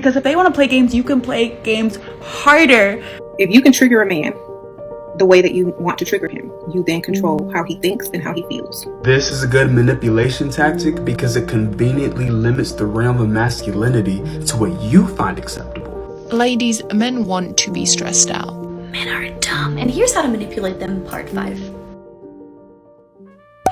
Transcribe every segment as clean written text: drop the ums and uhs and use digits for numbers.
Because if they want to play games, you can play games harder. If you can trigger a man the way that you want to trigger him, you then control how he thinks and how he feels. This is a good manipulation tactic because it conveniently limits the realm of masculinity to what you find acceptable. Ladies, men want to be stressed out. Men are dumb. And here's how to manipulate them, part 5.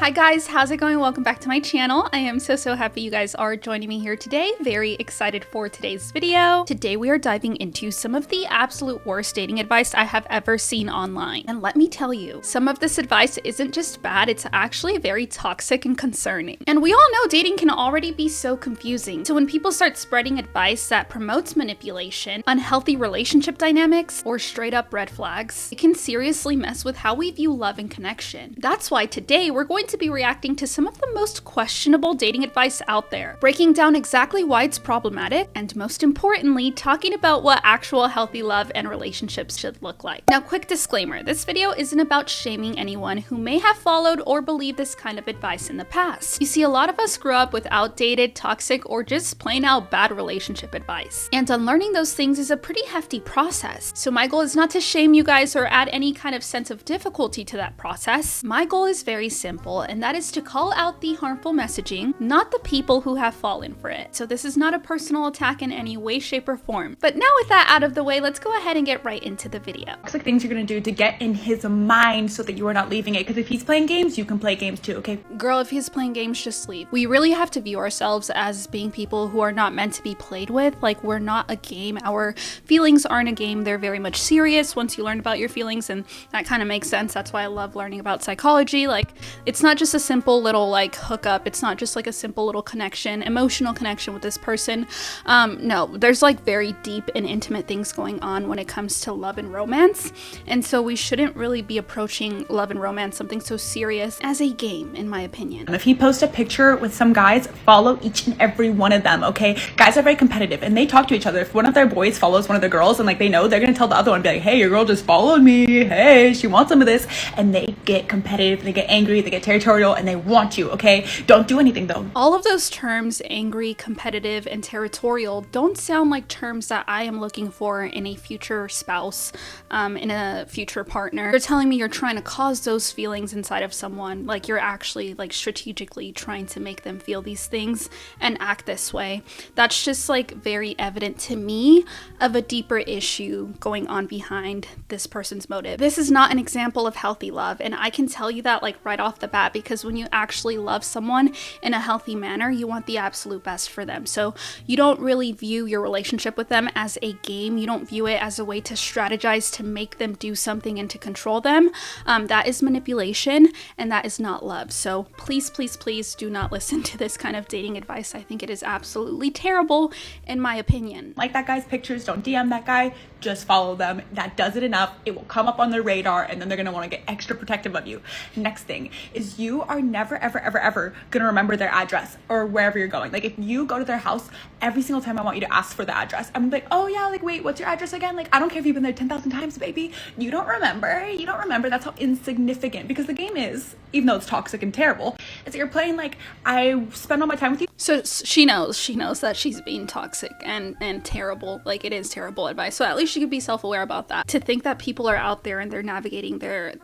Hi guys, how's it going? Welcome back to my channel. I am so happy you guys are joining me here today. Very excited for today's video. Today we are diving into some of the absolute worst dating advice I have ever seen online. And let me tell you, some of this advice isn't just bad, it's actually very toxic and concerning. And we all know dating can already be so confusing. So when people start spreading advice that promotes manipulation, unhealthy relationship dynamics, or straight up red flags, it can seriously mess with how we view love and connection. That's why today we're going to be reacting to some of the most questionable dating advice out there, breaking down exactly why it's problematic, and most importantly, talking about what actual healthy love and relationships should look like. Now, quick disclaimer, this video isn't about shaming anyone who may have followed or believed this kind of advice in the past. You see, a lot of us grew up with outdated, toxic, or just plain out bad relationship advice. And unlearning those things is a pretty hefty process. So my goal is not to shame you guys or add any kind of sense of difficulty to that process. My goal is very simple, and that is to call out the harmful messaging, not the people who have fallen for it. So this is not a personal attack in any way, shape, or form. But now with that out of the way, let's go ahead and get right into the video. Toxic things you're gonna do to get in his mind so that you are not leaving it. Because if he's playing games, you can play games too, okay? Girl, if he's playing games, just leave. We really have to view ourselves as being people who are not meant to be played with. Like, we're not a game. Our feelings aren't a game. They're very much serious once you learn about your feelings, and that kind of makes sense. That's why I love learning about psychology. Like, it's not just a simple little like hookup. It's not just like a simple little connection, emotional connection with this person. No, there's like very deep and intimate things going on when it comes to love and romance. And so we shouldn't really be approaching love and romance, something so serious, as a game, in my opinion. And if he posts a picture with some guys, follow each and every one of them, okay? Guys are very competitive and they talk to each other. If one of their boys follows one of their girls and like they know, they're gonna tell the other one, be like, hey, your girl just followed me. Hey, she wants some of this. And they get competitive, they get angry, they get territorial, and they want you, okay? Don't do anything though. All of those terms, angry, competitive, and territorial, don't sound like terms that I am looking for in a future spouse, in a future partner. You're telling me you're trying to cause those feelings inside of someone, like you're actually like strategically trying to make them feel these things and act this way. That's just like very evident to me of a deeper issue going on behind this person's motive. This is not an example of healthy love, and I can tell you that like right off the bat, because when you actually love someone in a healthy manner, you want the absolute best for them. So you don't really view your relationship with them as a game. You don't view it as a way to strategize to make them do something and to control them. That is manipulation, and that is not love. So please, please, please do not listen to this kind of dating advice. I think it is absolutely terrible, in my opinion. Like that guy's pictures, don't DM that guy, just follow them. That does it enough. It will come up on their radar, and then they're gonna want to get extra protective of you. Next thing is, you are never ever gonna remember their address or wherever you're going. Like, if you go to their house, every single time I want you to ask for the address. I'm like, oh yeah, like, wait, what's your address again? Like, I don't care if you've been there 10,000 times, baby. You don't remember. That's how insignificant, because the game is, even though it's toxic and terrible, is that you're playing like, I spend all my time with you. So she knows that she's being toxic and terrible. Like, it is terrible advice. So at least she could be self-aware about that. To think that people are out there and they're navigating their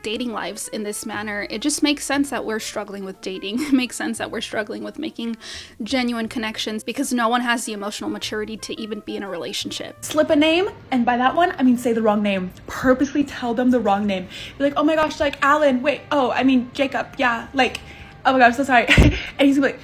dating lives in this manner, it just makes sense that we're struggling with dating. It makes sense that we're struggling with making genuine connections, because no one has the emotional maturity to even be in a relationship. Slip a name, and by that one, I mean say the wrong name. Purposely tell them the wrong name. Be like, oh my gosh, like Alan, wait, oh, I mean Jacob, yeah, like, oh my gosh, so sorry. And he's gonna be like,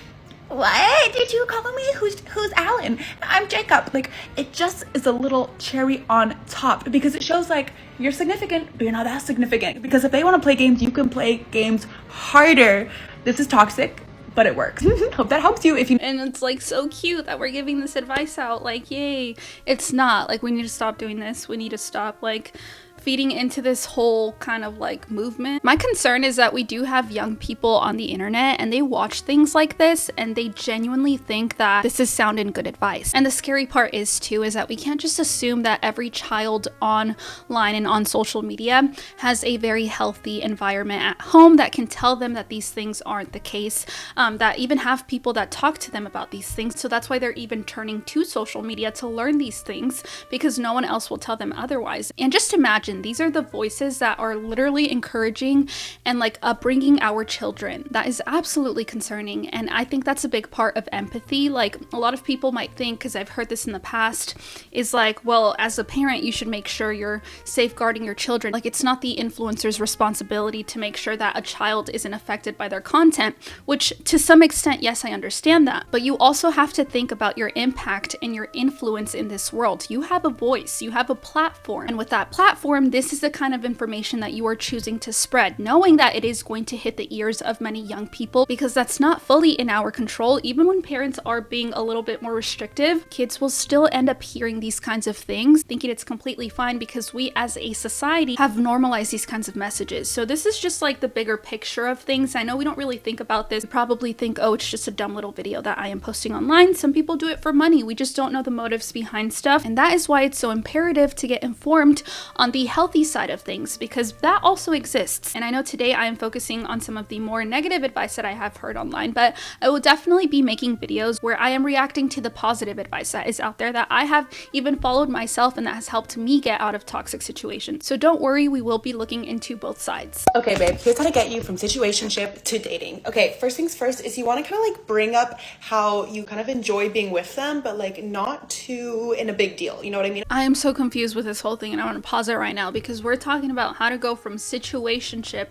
what did you call me? Who's Alan? I'm Jacob. Like, it just is a little cherry on top, because it shows like you're significant, but you're not that significant. Because if they want to play games, you can play games harder. This is toxic, but it works. Hope that helps you. And it's like so cute that we're giving this advice out, like, yay. It's not. Like, we need to stop doing this. We need to stop like feeding into this whole kind of like movement. My concern is that we do have young people on the internet and they watch things like this and they genuinely think that this is sound and good advice. And the scary part is too is that we can't just assume that every child online and on social media has a very healthy environment at home that can tell them that these things aren't the case, that even have people that talk to them about these things. So that's why they're even turning to social media to learn these things, because no one else will tell them otherwise. And just imagine, these are the voices that are literally encouraging and like upbringing our children. That is absolutely concerning. And I think that's a big part of empathy. Like a lot of people might think, because I've heard this in the past, is like, well, as a parent, you should make sure you're safeguarding your children. Like it's not the influencer's responsibility to make sure that a child isn't affected by their content, which to some extent, yes, I understand that. But you also have to think about your impact and your influence in this world. You have a voice, you have a platform. And with that platform, this is the kind of information that you are choosing to spread, knowing that it is going to hit the ears of many young people, because that's not fully in our control. Even when parents are being a little bit more restrictive, kids will still end up hearing these kinds of things, thinking it's completely fine because we as a society have normalized these kinds of messages. So this is just like the bigger picture of things. I know we don't really think about this. We probably think, oh, it's just a dumb little video that I am posting online. Some people do it for money. We just don't know the motives behind stuff. And that is why it's so imperative to get informed on the healthy side of things, because that also exists. And I know today I am focusing on some of the more negative advice that I have heard online, but I will definitely be making videos where I am reacting to the positive advice that is out there that I have even followed myself and that has helped me get out of toxic situations. So don't worry, we will be looking into both sides. Okay, babe, here's how to get you from situationship to dating. Okay, first things first is you want to kind of like bring up how you kind of enjoy being with them, but like not too in a big deal. You know what I mean? I am so confused with this whole thing, and I want to pause it right now because we're talking about how to go from situationship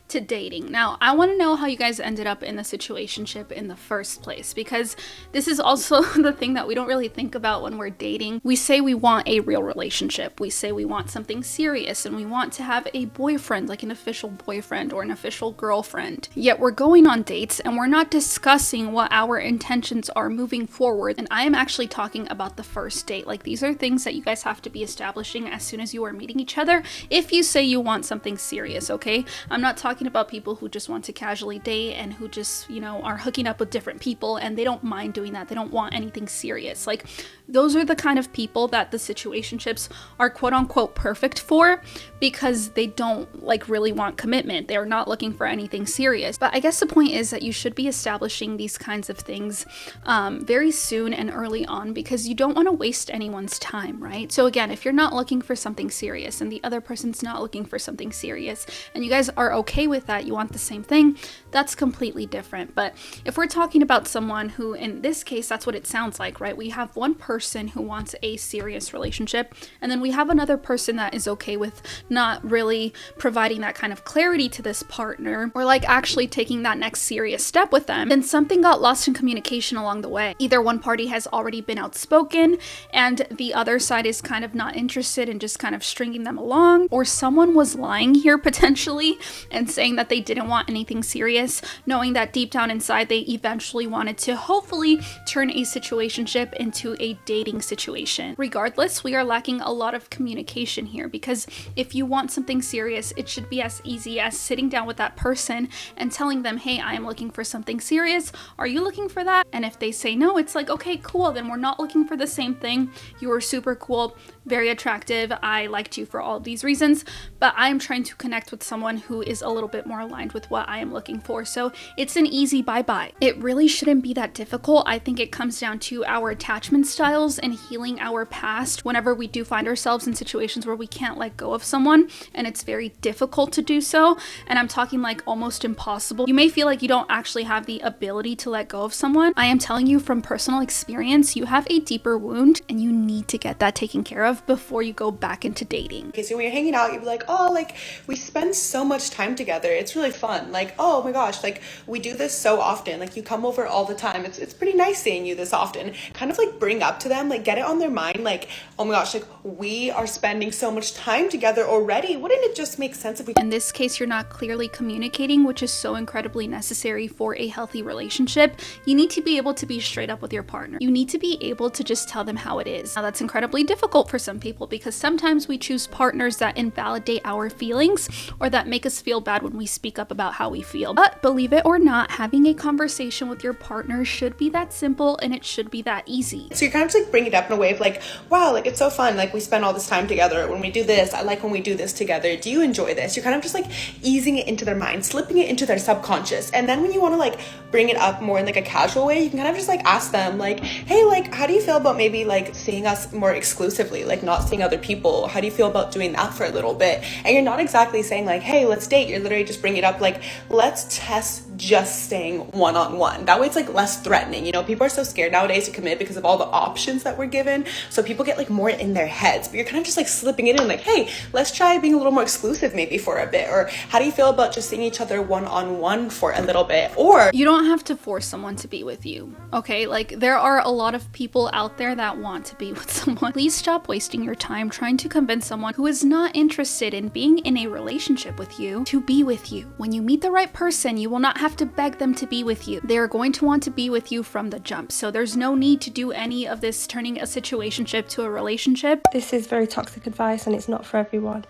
to dating. Now, I want to know how you guys ended up in the situationship in the first place, because this is also the thing that we don't really think about when we're dating. We say we want a real relationship. We say we want something serious and we want to have a boyfriend, like an official boyfriend or an official girlfriend. Yet we're going on dates and we're not discussing what our intentions are moving forward. And I am actually talking about the first date. Like these are things that you guys have to be establishing as soon as you are meeting each other if you say you want something serious, okay? I'm not talking about people who just want to casually date and who just, you know, are hooking up with different people and they don't mind doing that. They don't want anything serious. Like those are the kind of people that the situationships are quote unquote perfect for, because they don't like really want commitment. They're not looking for anything serious. But I guess the point is that you should be establishing these kinds of things very soon and early on, because you don't want to waste anyone's time, right? So again, if you're not looking for something serious and the other person's not looking for something serious and you guys are okay with that, you want the same thing, that's completely different. But if we're talking about someone who, in this case, that's what it sounds like, right? We have one person who wants a serious relationship, and then we have another person that is okay with not really providing that kind of clarity to this partner, or like actually taking that next serious step with them. Then something got lost in communication along the way. Either one party has already been outspoken and the other side is kind of not interested in just kind of stringing them along, or someone was lying here potentially and saying that they didn't want anything serious, knowing that deep down inside they eventually wanted to hopefully turn a situationship into a dating situation. Regardless, we are lacking a lot of communication here, because if you want something serious, it should be as easy as sitting down with that person and telling them, hey, I am looking for something serious. Are you looking for that? And if they say no, it's like, okay, cool, then we're not looking for the same thing. You were super cool, very attractive. I liked you for all of these reasons, but I'm trying to connect with someone who is a little bit more aligned with what I am looking for. So it's an easy bye-bye. It really shouldn't be that difficult. I think it comes down to our attachment styles and healing our past whenever we do find ourselves in situations where we can't let go of someone, and it's very difficult to do so. And I'm talking like almost impossible. You may feel like you don't actually have the ability to let go of someone. I am telling you from personal experience, you have a deeper wound and you need to get that taken care of before you go back into dating. Okay, so when you're hanging out, you'd be like, oh, like we spend so much time together. It's really fun. Like, oh my gosh, like we do this so often. Like you come over all the time. It's pretty nice seeing you this often. Kind of like bring up to them, like get it on their mind, like, oh my gosh, like we are spending so much time together already. Wouldn't it just make sense if we— in this case, you're not clearly communicating, which is so incredibly necessary for a healthy relationship. You need to be able to be straight up with your partner. You need to be able to just tell them how it is. Now, that's incredibly difficult for some people because sometimes we choose partners that invalidate our feelings or that make us feel bad when we speak up about how we feel. But believe it or not, having a conversation with your partner should be that simple and it should be that easy. So you kind of just like bring it up in a way of like, wow, like it's so fun, like we spend all this time together. When we do this, I like when we do this together. Do you enjoy this? You're kind of just like easing it into their mind, slipping it into their subconscious. And then when you want to like bring it up more in like a casual way, you can kind of just like ask them like, hey, like how do you feel about maybe like seeing us more exclusively, like not seeing other people? How do you feel about doing that for a little bit? And you're not exactly saying like, hey, let's date. You're literally just bringing it up like, let's test just staying one-on-one. That way it's like less threatening. You know, people are so scared nowadays to commit because of all the options that we're given. So people get like more in their heads, but you're kind of just like slipping it in like, hey, let's try being a little more exclusive maybe for a bit. Or how do you feel about just seeing each other one-on-one for a little bit? Or you don't have to force someone to be with you, okay? Like there are a lot of people out there that want to be with someone. Please stop wasting your time trying to convince someone who is not interested in being in a relationship with you to be with you. When you meet the right person, you will not have to beg them to be with you. They are going to want to be with you from the jump. So there's no need to do any of this turning a situationship to a relationship. This is very toxic advice and it's not for everyone.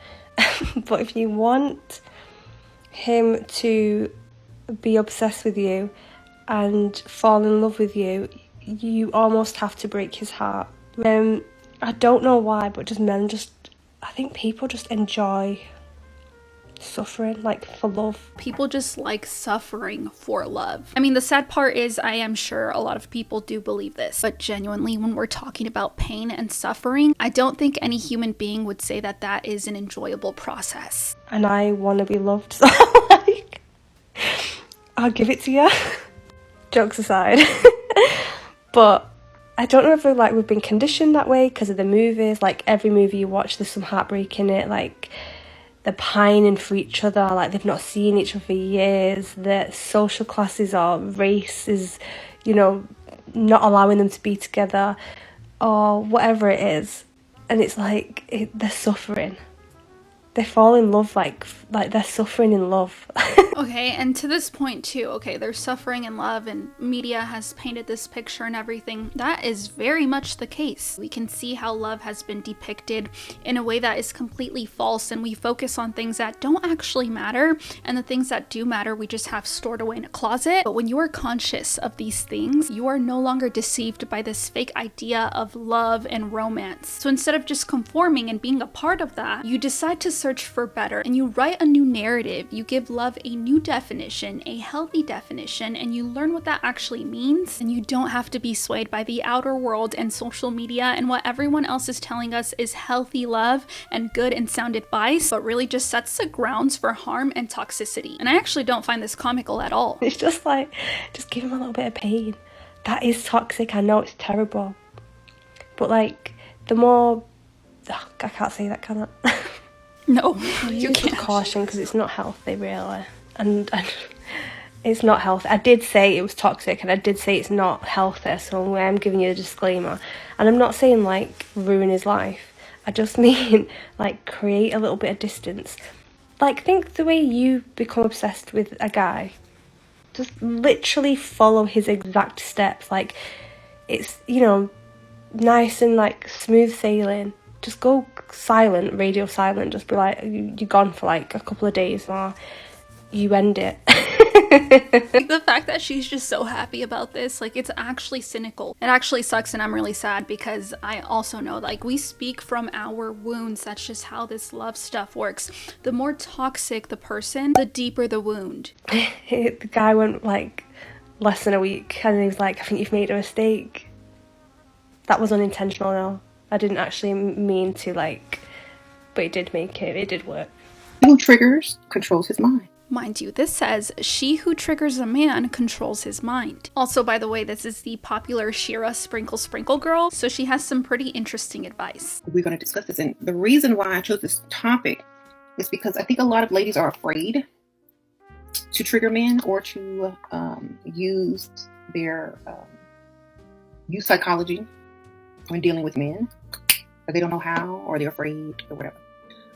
But if you want him to be obsessed with you and fall in love with you, you almost have to break his heart. I don't know why, but I think people just enjoy suffering, like for love. People just like suffering for love. I mean, the sad part is I am sure a lot of people do believe this, but genuinely when we're talking about pain and suffering, I don't think any human being would say that that is an enjoyable process. And I want to be loved, so like, I'll give it to you. Jokes aside. But I don't know if we've been conditioned that way because of the movies. Like every movie you watch, there's some heartbreak in it. Like they're pining for each other, like they've not seen each other for years. Their social classes or race is, you know, not allowing them to be together or whatever it is. And it's like they're suffering. They fall in love like they're suffering in love. Okay, and to this point too, okay, they're suffering in love and media has painted this picture and everything. That is very much the case. We can see how love has been depicted in a way that is completely false, and we focus on things that don't actually matter, and the things that do matter we just have stored away in a closet. But when you are conscious of these things, you are no longer deceived by this fake idea of love and romance. So instead of just conforming and being a part of that, you decide to search for better and you write a new narrative. You give love a new definition, a healthy definition, and you learn what that actually means. And you don't have to be swayed by the outer world and social media and what everyone else is telling us is healthy love and good and sound advice, but really just sets the grounds for harm and toxicity. And I actually don't find this comical at all. It's just like, just give him a little bit of pain. That is toxic. I know it's terrible. But like, the more... Oh, I can't say that, can I? No, you you can't. Caution, because it's not healthy, really. And it's not healthy. I did say it was toxic, and I did say it's not healthy, so I'm giving you a disclaimer. And I'm not saying, like, ruin his life. I just mean, like, create a little bit of distance. Like, think the way you become obsessed with a guy. Just literally follow his exact steps. Like, it's, you know, nice and, like, smooth sailing. Just go silent, radio silent. Just be like, you're gone for like a couple of days or you end it. Like, the fact that she's just so happy about this, like, it's actually cynical. It actually sucks, and I'm really sad because I also know, like, we speak from our wounds. That's just how this love stuff works. The more toxic the person, the deeper the wound. The guy went like less than a week and he was like, I think you've made a mistake. That was unintentional though. I didn't actually mean to, like, but it did make it did work. Who triggers controls his mind. Mind you, this says, she who triggers a man controls his mind. Also, by the way, this is the popular Shira Sprinkle Sprinkle girl, so she has some pretty interesting advice. We're going to discuss this, and the reason why I chose this topic is because I think a lot of ladies are afraid to trigger men or to use their use psychology when dealing with men, or they don't know how, or they're afraid, or whatever.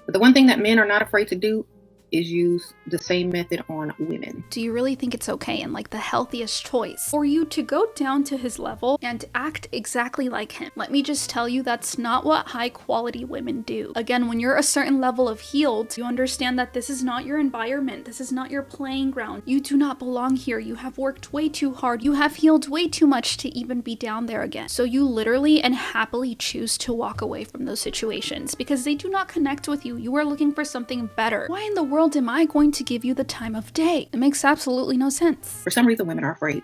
But the one thing that men are not afraid to do is use the same method on women. Do you really think it's okay and like the healthiest choice for you to go down to his level and act exactly like him? Let me just tell you, that's not what high quality women do. Again, when you're a certain level of healed, you understand that this is not your environment. This is not your playing ground. You do not belong here. You have worked way too hard. You have healed way too much to even be down there again. So you literally and happily choose to walk away from those situations because they do not connect with you. You are looking for something better. Why in the world am I going to give you the time of day? It makes absolutely no sense. For some reason, women are afraid.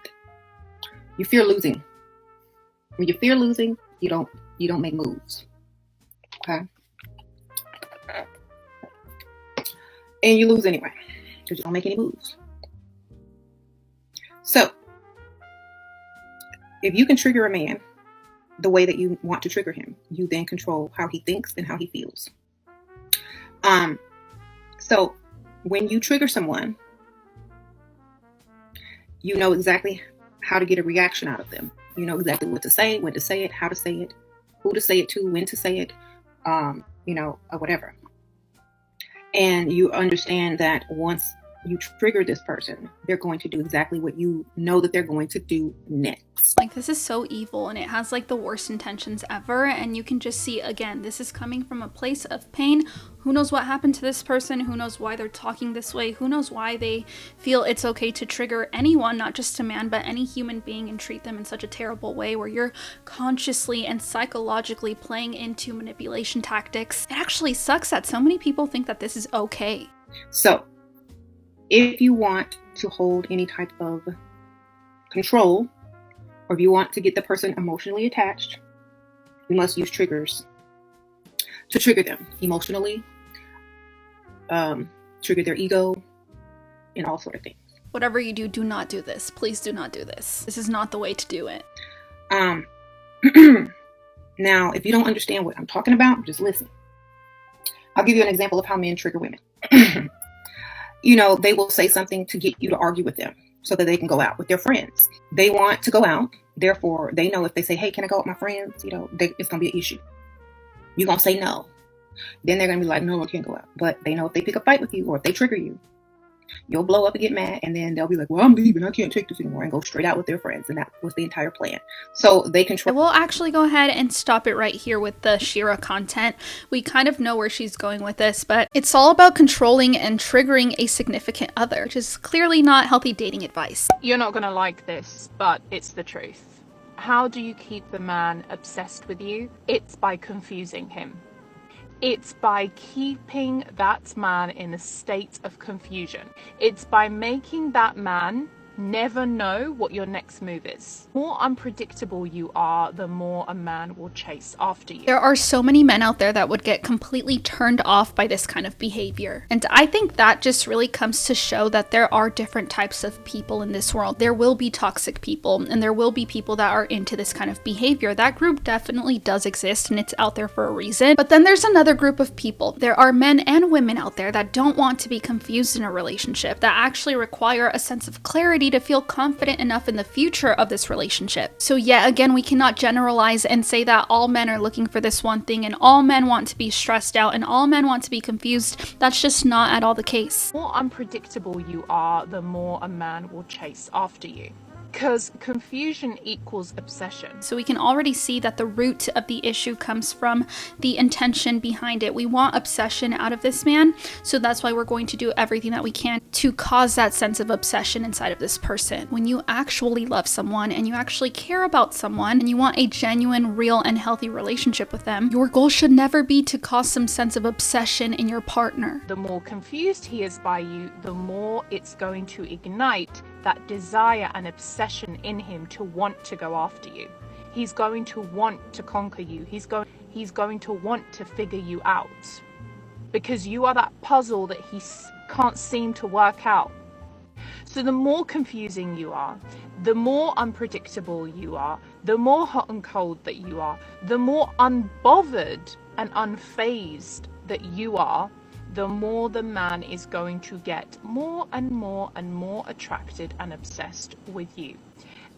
You fear losing. When you fear losing, you don't make moves. Okay? And you lose anyway, because you don't make any moves. So, if you can trigger a man the way that you want to trigger him, you then control how he thinks and how he feels. So when you trigger someone, you know exactly how to get a reaction out of them. You know exactly what to say, when to say it, how to say it, who to say it to, when to say it, or whatever. And you understand that once you trigger this person, they're going to do exactly what you know that they're going to do next. Like, this is so evil, and it has like the worst intentions ever. And you can just see, again, this is coming from a place of pain. Who knows what happened to this person? Who knows why they're talking this way? Who knows why they feel it's okay to trigger anyone, not just a man, but any human being, and treat them in such a terrible way where you're consciously and psychologically playing into manipulation tactics. It actually sucks that so many people think that this is okay. So if you want to hold any type of control, or if you want to get the person emotionally attached, you must use triggers to trigger them emotionally, trigger their ego, and all sort of things. Whatever you do, do not do this. Please do not do this. This is not the way to do it. Now, if you don't understand what I'm talking about, just listen. I'll give you an example of how men trigger women. They will say something to get you to argue with them so that they can go out with their friends. They want to go out. Therefore, they know if they say, hey, can I go out with my friends? It's going to be an issue. You're going to say no. Then they're going to be like, no, I can't go out. But they know if they pick a fight with you or if they trigger you, you'll blow up and get mad. And then they'll be like, well, I'm leaving. I can't take this anymore, and go straight out with their friends. And that was the entire plan. So they control. We'll actually go ahead and stop it right here with the Shira content. We kind of know where she's going with this, but it's all about controlling and triggering a significant other, which is clearly not healthy dating advice. You're not going to like this, but it's the truth. How do you keep the man obsessed with you? It's by confusing him. It's by keeping that man in a state of confusion. It's by making that man never know what your next move is. The more unpredictable you are, the more a man will chase after you. There are so many men out there that would get completely turned off by this kind of behavior. And I think that just really comes to show that there are different types of people in this world. There will be toxic people, and there will be people that are into this kind of behavior. That group definitely does exist, and it's out there for a reason. But then there's another group of people. There are men and women out there that don't want to be confused in a relationship, that actually require a sense of clarity to feel confident enough in the future of this relationship. So yeah, again, we cannot generalize and say that all men are looking for this one thing and all men want to be stressed out and all men want to be confused. That's just not at all the case. The more unpredictable you are, the more a man will chase after you. Because confusion equals obsession. So we can already see that the root of the issue comes from the intention behind it. We want obsession out of this man, so that's why we're going to do everything that we can to cause that sense of obsession inside of this person. When you actually love someone and you actually care about someone and you want a genuine, real, and healthy relationship with them, your goal should never be to cause some sense of obsession in your partner. The more confused he is by you, the more it's going to ignite that desire and obsession in him to want to go after you. He's going to want to conquer you. He's going to want to figure you out, because you are that puzzle that he can't seem to work out. So the more confusing you are, the more unpredictable you are, the more hot and cold that you are, the more unbothered and unfazed that you are, the more the man is going to get more and more and more attracted and obsessed with you.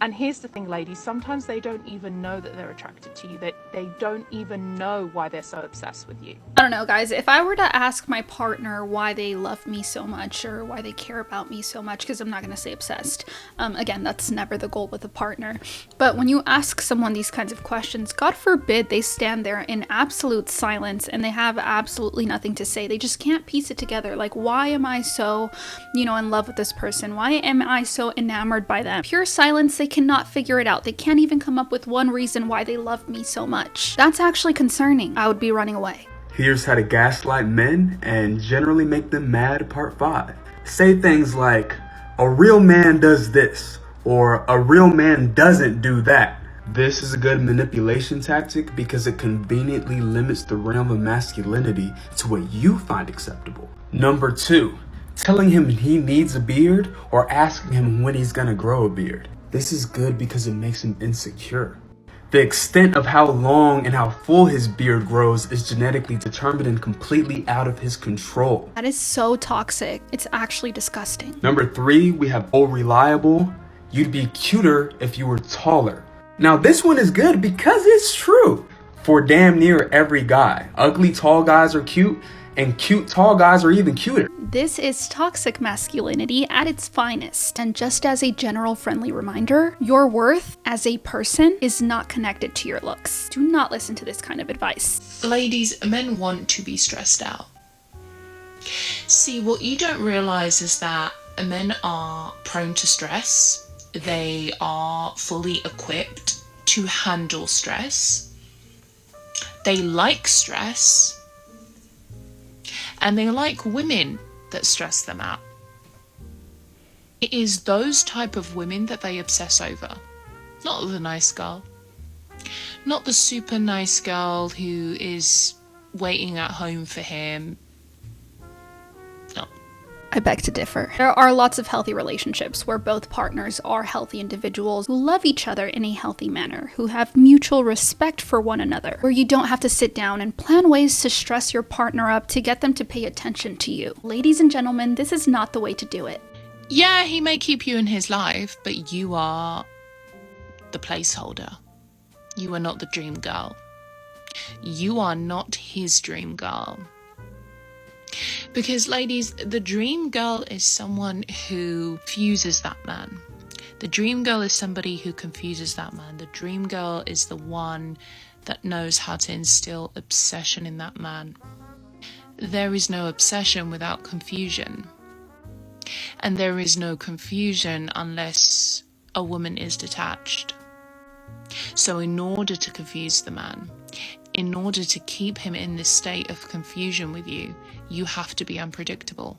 And here's the thing, ladies, sometimes they don't even know that they're attracted to you. They don't even know why they're so obsessed with you. I don't know, guys. If I were to ask my partner why they love me so much or why they care about me so much, because I'm not going to say obsessed. Again, that's never the goal with a partner. But when you ask someone these kinds of questions, God forbid they stand there in absolute silence and they have absolutely nothing to say. They just can't piece it together. Like, why am I so, in love with this person? Why am I so enamored by them? Pure silence, they cannot figure it out. They can't even come up with one reason why they love me so much. That's actually concerning. I would be running away. Here's how to gaslight men and generally make them mad, part 5. Say things like, a real man does this, or a real man doesn't do that. This is a good manipulation tactic because it conveniently limits the realm of masculinity to what you find acceptable. Number 2, telling him he needs a beard or asking him when he's gonna grow a beard. This is good because it makes him insecure. The extent of how long and how full his beard grows is genetically determined and completely out of his control. That is so toxic. It's actually disgusting. Number 3, we have reliable. You'd be cuter if you were taller. Now this one is good because it's true for damn near every guy. Ugly tall guys are cute, and cute tall guys are even cuter. This is toxic masculinity at its finest. And just as a general friendly reminder, your worth as a person is not connected to your looks. Do not listen to this kind of advice. Ladies, men want to be stressed out. See, what you don't realize is that men are prone to stress. They are fully equipped to handle stress. They like stress. And they like women that stress them out. It is those type of women that they obsess over. Not the nice girl. Not the super nice girl who is waiting at home for him. No. I beg to differ. There are lots of healthy relationships where both partners are healthy individuals who love each other in a healthy manner, who have mutual respect for one another, where you don't have to sit down and plan ways to stress your partner up to get them to pay attention to you. Ladies and gentlemen, this is not the way to do it. Yeah, he may keep you in his life, but you are the placeholder. You are not the dream girl. You are not his dream girl. Because, ladies, the dream girl is someone who confuses that man. The dream girl is somebody who confuses that man. The dream girl is the one that knows how to instill obsession in that man. There is no obsession without confusion. And there is no confusion unless a woman is detached. So in order to confuse the man, in order to keep him in this state of confusion with you, you have to be unpredictable.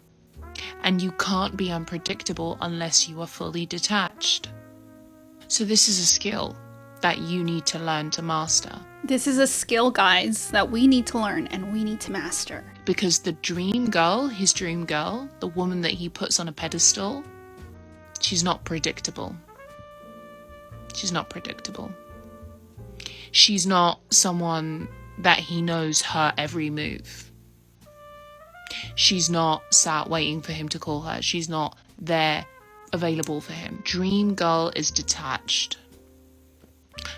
And you can't be unpredictable unless you are fully detached. So this is a skill that you need to learn to master. This is a skill, guys, that we need to learn and we need to master. Because the dream girl, his dream girl, the woman that he puts on a pedestal, she's not predictable. She's not predictable. She's not someone that he knows her every move. She's not sat waiting for him to call her. She's not there available for him. Dream girl is detached.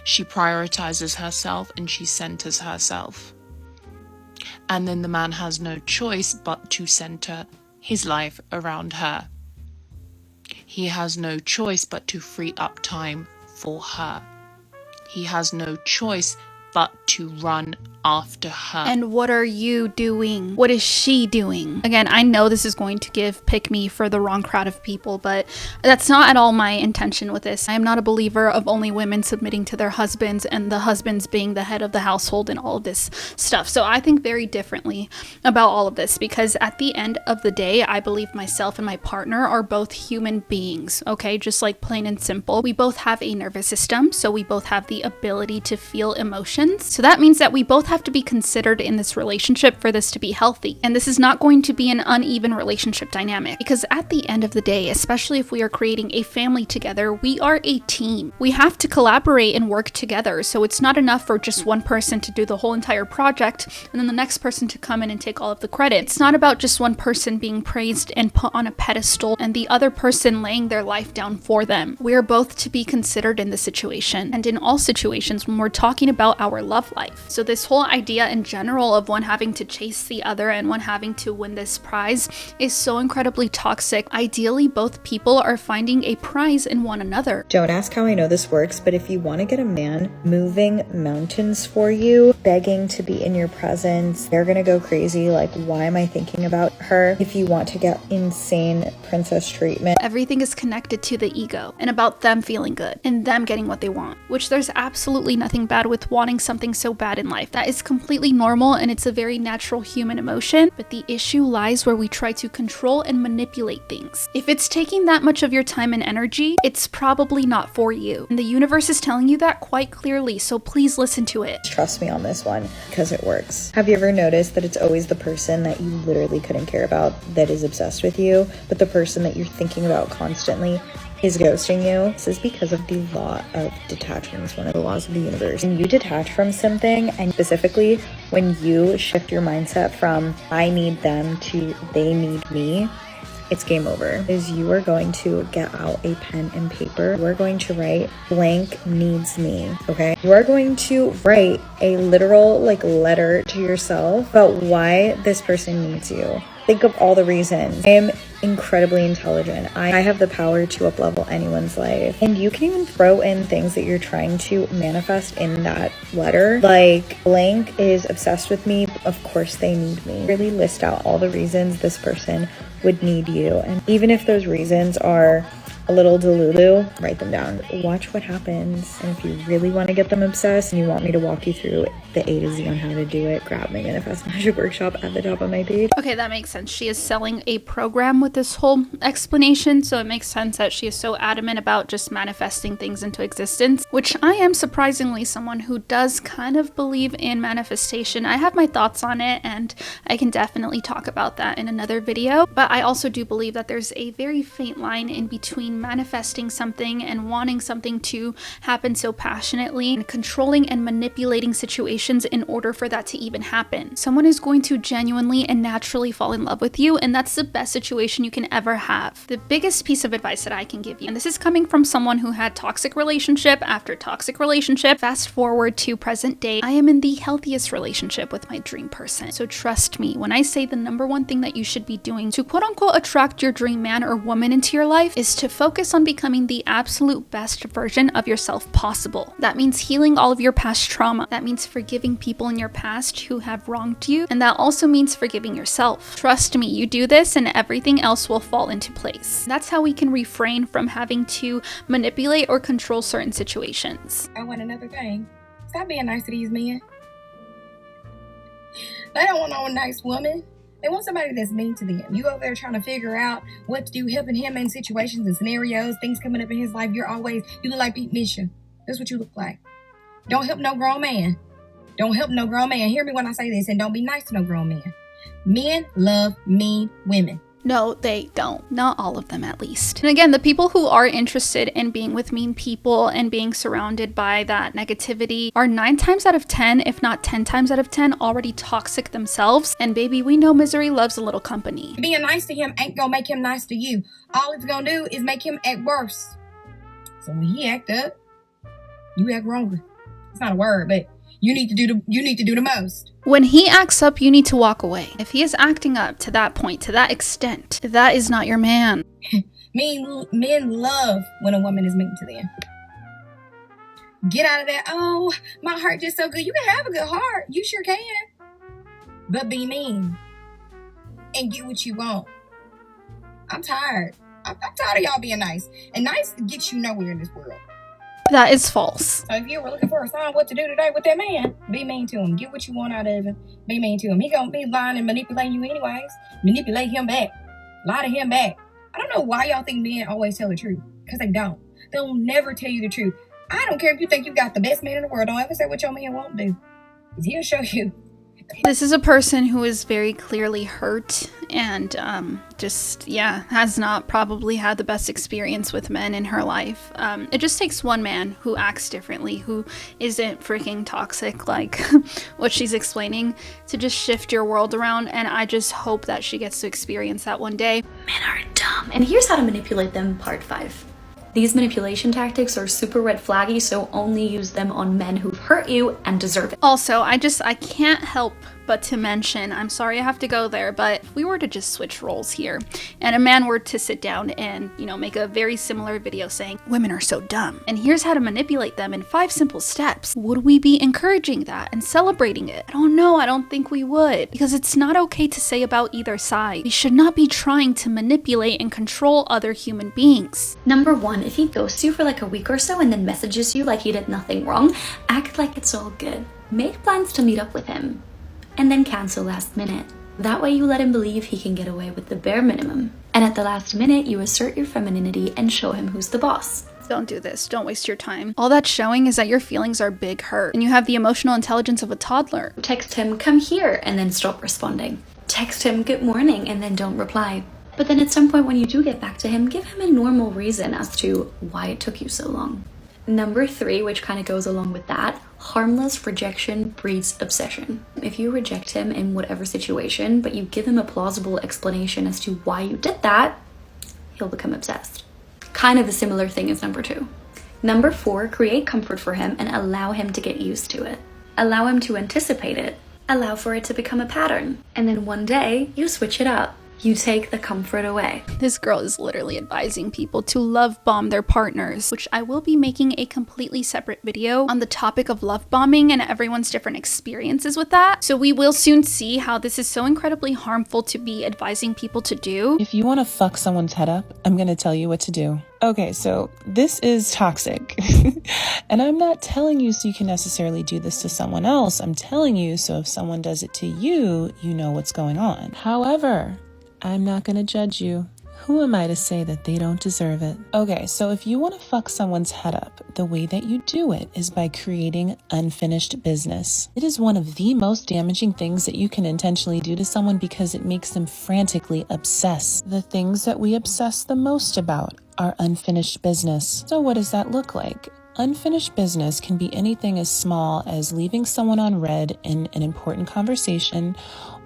She prioritizes herself and she centers herself. And then the man has no choice but to center his life around her. He has no choice but to free up time for her. He has no choice but to run after her. And what are you doing? What is she doing? Again, I know this is going to give pick me for the wrong crowd of people, but that's not at all my intention with this. I am not a believer of only women submitting to their husbands and the husbands being the head of the household and all of this stuff. So I think very differently about all of this, because at the end of the day, I believe myself and my partner are both human beings, okay? Just like plain and simple. We both have a nervous system, so we both have the ability to feel emotions. So that means that we both have have to be considered in this relationship for this to be healthy. And this is not going to be an uneven relationship dynamic, because at the end of the day, especially if we are creating a family together, we are a team. We have to collaborate and work together. So it's not enough for just one person to do the whole entire project and then the next person to come in and take all of the credit. It's not about just one person being praised and put on a pedestal and the other person laying their life down for them. We are both to be considered in the situation and in all situations when we're talking about our love life. So this whole idea in general of one having to chase the other and one having to win this prize is so incredibly toxic. Ideally, both people are finding a prize in one another. Don't ask how I know this works, but if you want to get a man moving mountains for you, begging to be in your presence, they're gonna go crazy like, why am I thinking about her? If you want to get insane princess treatment, everything is connected to the ego and about them feeling good and them getting what they want, which there's absolutely nothing bad with wanting something so bad in life. That is completely normal and it's a very natural human emotion, but the issue lies where we try to control and manipulate things. If it's taking that much of your time and energy, it's probably not for you. And the universe is telling you that quite clearly, so please listen to it. trust me on this one because it works. Have you ever noticed that it's always the person that you literally couldn't care about that is obsessed with you, but the person that you're thinking about constantly is ghosting you? This is because of the law of detachment. It's one of the laws of the universe. When you detach from something, and specifically when you shift your mindset from I need them to they need me, it's game over. Is you are going to get out a pen and paper. You are going to write blank needs me, okay? You are going to write a literal letter to yourself about why this person needs you. Think of all the reasons. I am incredibly intelligent. I have the power to up-level anyone's life. And you can even throw in things that you're trying to manifest in that letter. Like, blank is obsessed with me. Of course they need me. Really list out all the reasons this person would need you. And even if those reasons are a little delulu, write them down. Watch what happens. And if you really want to get them obsessed and you want me to walk you through the A to Z on how to do it, grab my Manifest Magic Workshop at the top of my page. Okay, that makes sense. She is selling a program with this whole explanation, so it makes sense that she is so adamant about just manifesting things into existence, which I am surprisingly someone who does kind of believe in manifestation. I have my thoughts on it, and I can definitely talk about that in another video, but I also do believe that there's a very faint line in between manifesting something and wanting something to happen so passionately and controlling and manipulating situations in order for that to even happen. Someone is going to genuinely and naturally fall in love with you, and that's the best situation you can ever have. The biggest piece of advice that I can give you, and this is coming from someone who had toxic relationship after toxic relationship, fast forward to present day, I am in the healthiest relationship with my dream person. So trust me when I say the number one thing that you should be doing to quote unquote attract your dream man or woman into your life is to focus on becoming the absolute best version of yourself possible. That means healing all of your past trauma. That means forgiving people in your past who have wronged you. And that also means forgiving yourself. Trust me, you do this and everything else will fall into place. That's how we can refrain from having to manipulate or control certain situations. I want another thing. Stop being nice to these men. They don't want no nice woman. They want somebody that's mean to them. You over there trying to figure out what to do, helping him in situations and scenarios, things coming up in his life. You look like Pete Misha. That's what you look like. Don't help no grown man. Don't help no grown man. Hear me when I say this, and don't be nice to no grown man. Men love mean women. No, they don't. Not all of them, at least. And again, the people who are interested in being with mean people and being surrounded by that negativity are 9 times out of 10, if not 10 times out of 10, already toxic themselves. And baby, we know misery loves a little company. Being nice to him ain't gonna make him nice to you. All it's gonna do is make him act worse. So when he act up, you act wrong. It's not a word, but you need to do the most. When he acts up, you need to walk away. If he is acting up to that point, to that extent, that is not your man. Men love when a woman is mean to them. Get out of that, oh, my heart just so good. You can have a good heart. You sure can. But be mean. And get what you want. I'm tired. I'm tired of y'all being nice. And nice gets you nowhere in this world. That is false. So if you were looking for a sign what to do today with that man, be mean to him. Get what you want out of him. Be mean to him. He gonna be lying and manipulating you anyways. Manipulate him back. Lie to him back. I don't know why y'all think men always tell the truth. Because they don't. They'll never tell you the truth. I don't care if you think you got the best man in the world. Don't ever say what your man won't do. He'll show you. This is a person who is very clearly hurt and has not probably had the best experience with men in her life. It just takes one man who acts differently, who isn't freaking toxic like what she's explaining, to just shift your world around, and I just hope that she gets to experience that one day. Men are dumb. And here's how to manipulate them, part 5. These manipulation tactics are super red flaggy, so only use them on men who've hurt you and deserve it. Also, I can't help but to mention, I'm sorry I have to go there, but if we were to just switch roles here and a man were to sit down and, make a very similar video saying, women are so dumb, and here's how to manipulate them in 5 simple steps, would we be encouraging that and celebrating it? I don't know, I don't think we would, because it's not okay to say about either side. We should not be trying to manipulate and control other human beings. Number 1, if he ghosts you for like a week or so and then messages you like he did nothing wrong, act like it's all good. Make plans to meet up with him, and then cancel last minute. That way you let him believe he can get away with the bare minimum. And at the last minute, you assert your femininity and show him who's the boss. Don't do this. Don't waste your time. All that's showing is that your feelings are big hurt, and you have the emotional intelligence of a toddler. Text him, come here, and then stop responding. Text him, good morning, and then don't reply. But then at some point when you do get back to him, give him a normal reason as to why it took you so long. Number 3, which kind of goes along with that, harmless rejection breeds obsession. If you reject him in whatever situation, but you give him a plausible explanation as to why you did that, he'll become obsessed. Kind of a similar thing as number 2. Number 4, create comfort for him and allow him to get used to it. Allow him to anticipate it. Allow for it to become a pattern. And then one day, you switch it up. You take the comfort away. This girl is literally advising people to love bomb their partners, which I will be making a completely separate video on the topic of love bombing and everyone's different experiences with that. So we will soon see how this is so incredibly harmful to be advising people to do. If you want to fuck someone's head up, I'm going to tell you what to do. Okay, so this is toxic. And I'm not telling you so you can necessarily do this to someone else. I'm telling you so if someone does it to you, you know what's going on. However, I'm not going to judge you. Who am I to say that they don't deserve it? Okay, so if you want to fuck someone's head up, the way that you do it is by creating unfinished business. It is one of the most damaging things that you can intentionally do to someone because it makes them frantically obsess. The things that we obsess the most about are unfinished business. So what does that look like? Unfinished business can be anything as small as leaving someone on red in an important conversation,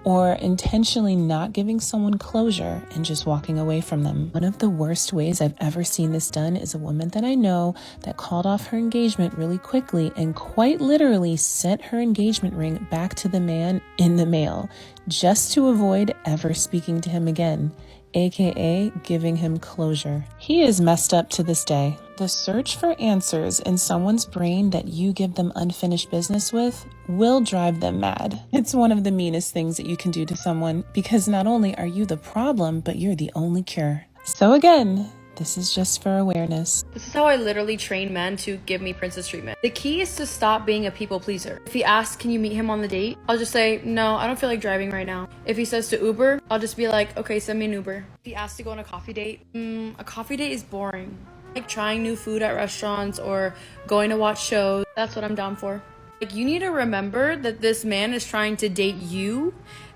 or intentionally not giving someone closure and just walking away from them. One of the worst ways I've ever seen this done is a woman that I know that called off her engagement really quickly and quite literally sent her engagement ring back to the man in the mail just to avoid ever speaking to him again, aka giving him closure. He is messed up to this day. The search for answers in someone's brain that you give them unfinished business with will drive them mad. It's one of the meanest things that you can do to someone because not only are you the problem, but you're the only cure. So again, this is just for awareness. This is how I literally train men to give me princess treatment. The key is to stop being a people pleaser. If he asks, can you meet him on the date? I'll just say, no, I don't feel like driving right now. If he says to Uber, I'll just be like, okay, send me an Uber. If he asks to go on a coffee date, a coffee date is boring. Like trying new food at restaurants or going to watch shows, that's what I'm down for. Like, you need to remember that this man is trying to date you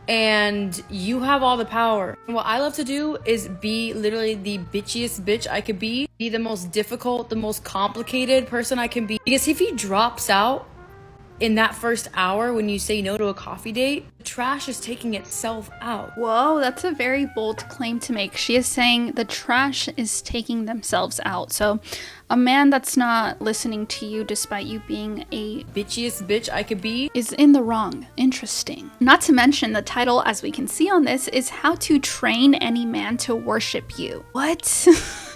and you have all the power. And what I love to do is be literally the bitchiest bitch I could be the most difficult, the most complicated person I can be. Because if he drops out in that first hour when you say no to a coffee date, the trash is taking itself out. Whoa, that's a very bold claim to make. She is saying the trash is taking themselves out. So a man that's not listening to you despite you being a bitchiest bitch I could be is in the wrong. Interesting. Not to mention the title, as we can see on this, is How to Train Any Man to Worship You. What?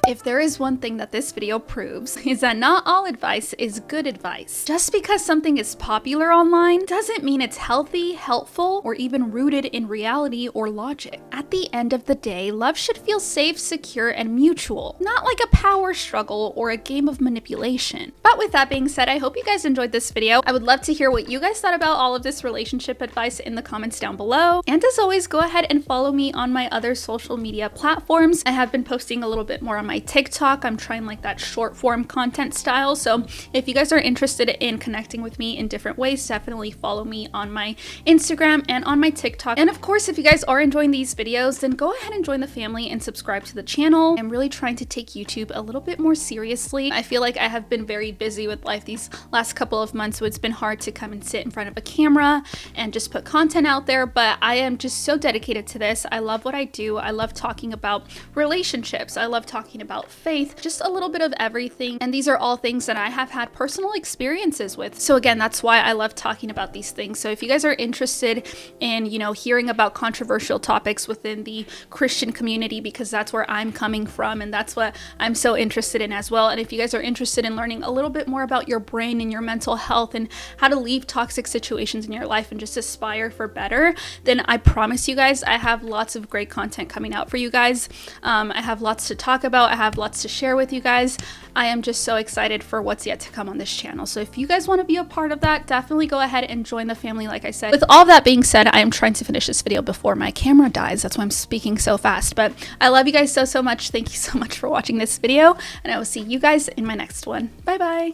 If there is one thing that this video proves, is that not all advice is good advice. Just because something is popular online doesn't mean it's healthy, helpful, or even rooted in reality or logic. At the end of the day, love should feel safe, secure, and mutual, not like a power struggle or a game of manipulation. But with that being said, I hope you guys enjoyed this video. I would love to hear what you guys thought about all of this relationship advice in the comments down below. And as always, go ahead and follow me on my other social media platforms. I have been posting a little bit more on my my TikTok. I'm trying like that short form content style. So if you guys are interested in connecting with me in different ways, definitely follow me on my Instagram and on my TikTok. And of course, if you guys are enjoying these videos, then go ahead and join the family and subscribe to the channel. I'm really trying to take YouTube a little bit more seriously. I feel like I have been very busy with life these last couple of months, so it's been hard to come and sit in front of a camera and just put content out there, but I am just so dedicated to this. I love what I do. I love talking about relationships. I love talking about faith, just a little bit of everything. And these are all things that I have had personal experiences with. So again, that's why I love talking about these things. So if you guys are interested in, you know, hearing about controversial topics within the Christian community, because that's where I'm coming from and that's what I'm so interested in as well. And if you guys are interested in learning a little bit more about your brain and your mental health and how to leave toxic situations in your life and just aspire for better, then I promise you guys I have lots of great content coming out for you guys. I have lots to talk about. I have lots to share with you guys. I am just so excited for what's yet to come on this channel. So if you guys want to be a part of that, definitely go ahead and join the family. Like I said, with all that being said, I am trying to finish this video before my camera dies. That's why I'm speaking so fast, but I love you guys so much. Thank you so much for watching this video, and I will see you guys in my next one. Bye bye.